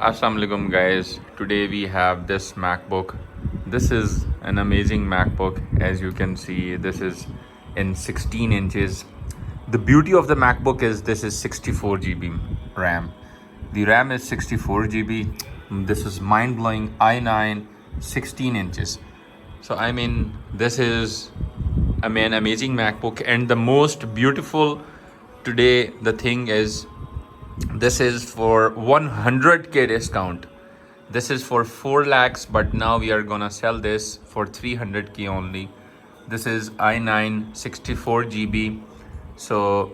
Assalamualaikum guys. Today we have this MacBook. This is an amazing MacBook. As you can see, this is in 16 inches. The beauty of the MacBook is this is 64 GB RAM. The RAM is 64 GB. This is mind-blowing i9 16 inches. So I mean, this is amazing MacBook, and the most beautiful today the thing is this is for 100k discount. This is for 4 lakhs, but now we are gonna sell this for 300k only. This is i9 64 GB. So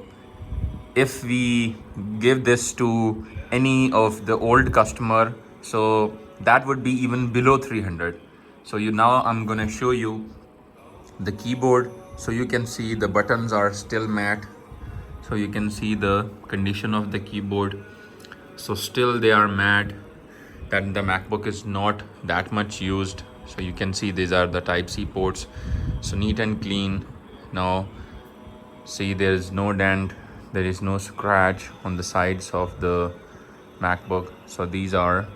if we give this to any of the old customer, so that would be even below 300. So now I'm gonna show you the keyboard, so you can see the buttons are still matte. So you can see the condition of the keyboard. So still they are matte, that the MacBook is not that much used. So you can see these are the Type-C ports, so neat and clean. Now see, there is no dent, there is no scratch on the sides of the MacBook. So these are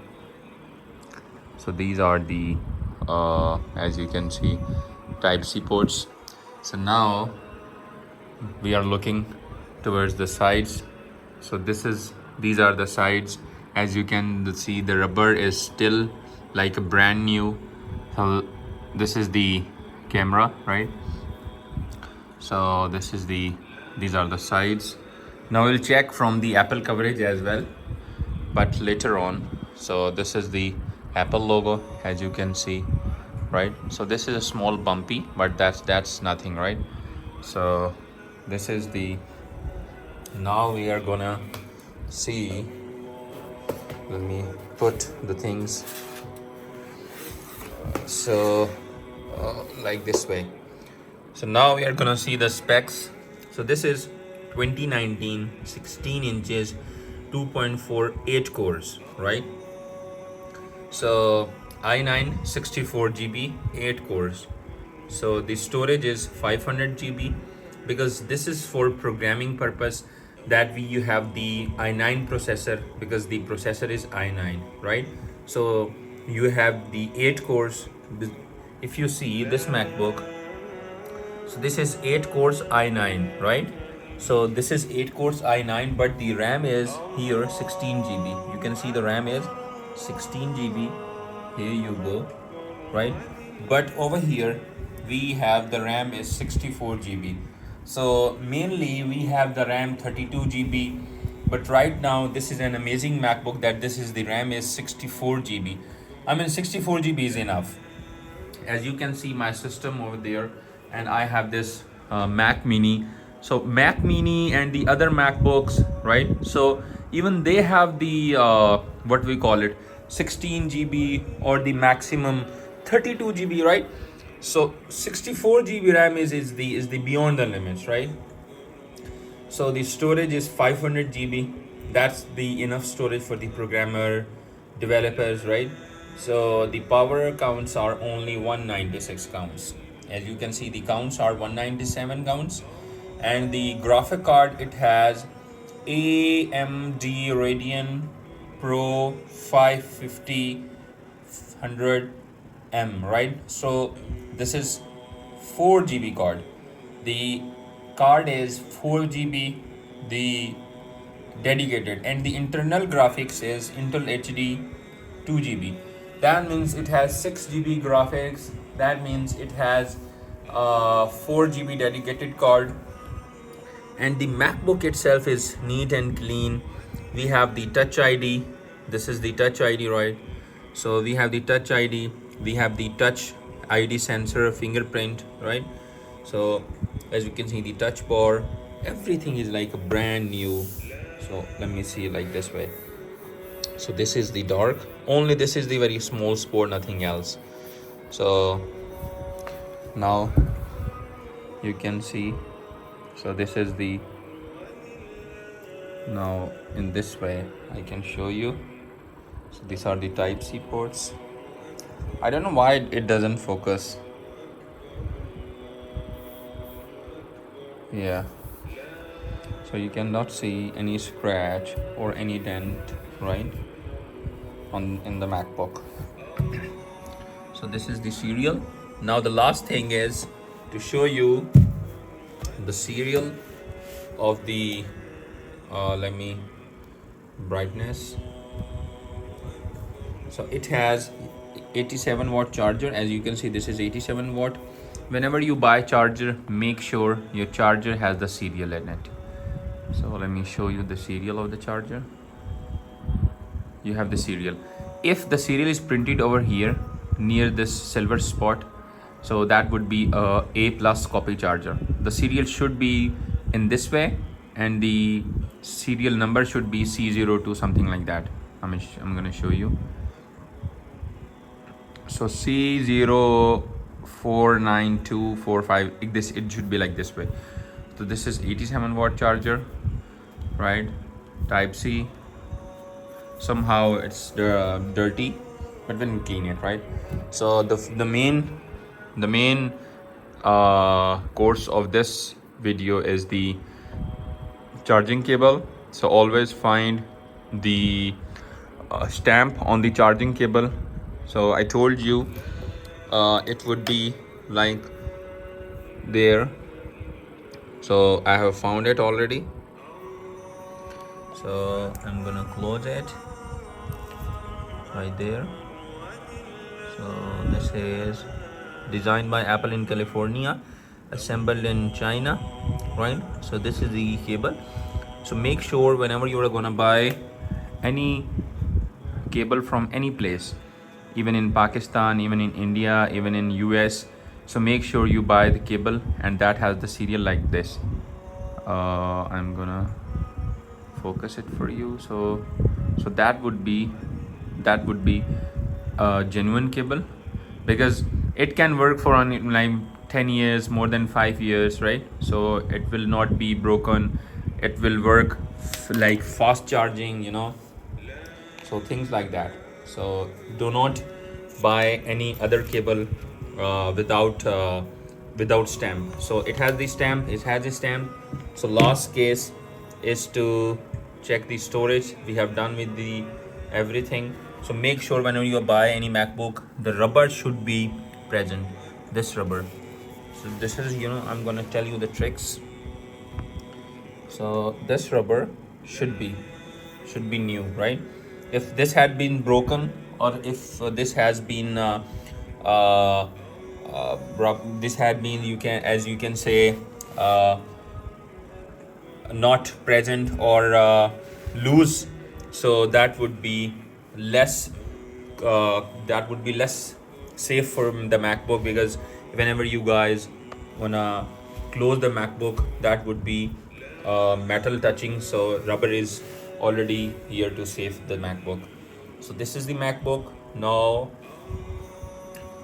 the as you can see, Type-C ports. So now we are looking towards the sides. So these are the sides. As you can see, the rubber is still like a brand new. So this is the camera, right? So these are the sides. Now we'll check from the Apple coverage as well, but later on. So this is the Apple logo, as you can see, right? So this is a small bumpy, but that's nothing, right? So this is the, now we are gonna see, let me put the things so like this way. So now we are gonna see the specs. So this is 2019 16 inches 2.48 cores, right? So i9 64 GB 8 cores. So the storage is 500 GB, because this is for programming purpose, that you have the i9 processor, because the processor is i9, right? So you have the 8 cores. If you see this MacBook, so this is 8 cores i9, right? So this is 8 cores i9, but the RAM is here 16 GB. You can see the RAM is 16 GB. Here you go, right? But over here we have the RAM is 64 GB. So mainly we have the RAM 32 GB, but right now this is an amazing MacBook that this is the RAM is 64 GB. I mean 64 GB is enough. As you can see my system over there, and I have this Mac Mini. So Mac Mini and the other MacBooks, right? So even they have the what we call it 16 GB or the maximum 32 GB, right? So 64 GB RAM is the beyond the limits, right? So the storage is 500 GB. That's the enough storage for the programmer developers, right? So the power counts are only 196 counts. As you can see, the counts are 197 counts. And the graphic card, it has AMD Radeon Pro 550 100M, right? So this is 4 GB card. The card is 4 GB, the dedicated, and the internal graphics is Intel HD 2 GB. That means it has 6 GB graphics. That means it has 4 GB dedicated card. And the MacBook itself is neat and clean. We have the Touch ID. This is the Touch ID, right? So we have the Touch ID. We have the Touch ID sensor, fingerprint, right? So as you can see, the touch bar, everything is like a brand new. So let me see like this way. So this is the dark, only this is the very small sport, nothing else. So now you can see, so this is the, now in this way I can show you. So these are the Type-C ports. I don't know why it doesn't focus. Yeah, so you cannot see any scratch or any dent, right? on in the MacBook. So this is the serial. Now the last thing is to show you the serial of the let me brightness. So it has 87 watt charger. As you can see, this is 87 watt. Whenever you buy charger, make sure your charger has the serial in it. So let me show you the serial of the charger. You have the serial. If the serial is printed over here near this silver spot, so that would be a A+ copy charger. The serial should be in this way, and the serial number should be C02, something like that. I'm gonna show you. So C049245, it should be like this way. So this is 87 watt charger, right? Type C. Somehow it's dirty, but when we clean it, right? So the main course of this video is the charging cable. So always find the stamp on the charging cable. So I told you it would be like there. So I have found it already. So I'm gonna close it right there. So this is designed by Apple in California, assembled in China, right? So this is the cable. So make sure whenever you are gonna buy any cable from any place, even in Pakistan, even in India, even in US, so make sure you buy the cable and that has the serial like this. I'm gonna focus it for you. So that would be a genuine cable, because it can work for like 10 years, more than 5 years, right? So it will not be broken. It will work like fast charging, so things like that. So do not buy any other cable without stamp. So it has the stamp, so last case is to check the storage. We have done with the everything. So make sure whenever you buy any MacBook, the rubber should be present, this rubber. So this is, I'm gonna tell you the tricks. So this rubber should be new, right? If this had been broken, or if this has been this had been, you can say, not present or loose, so that would be less safe for the MacBook, because whenever you guys wanna close the MacBook, that would be metal touching. So rubber is already here to save the MacBook. So this is the MacBook. Now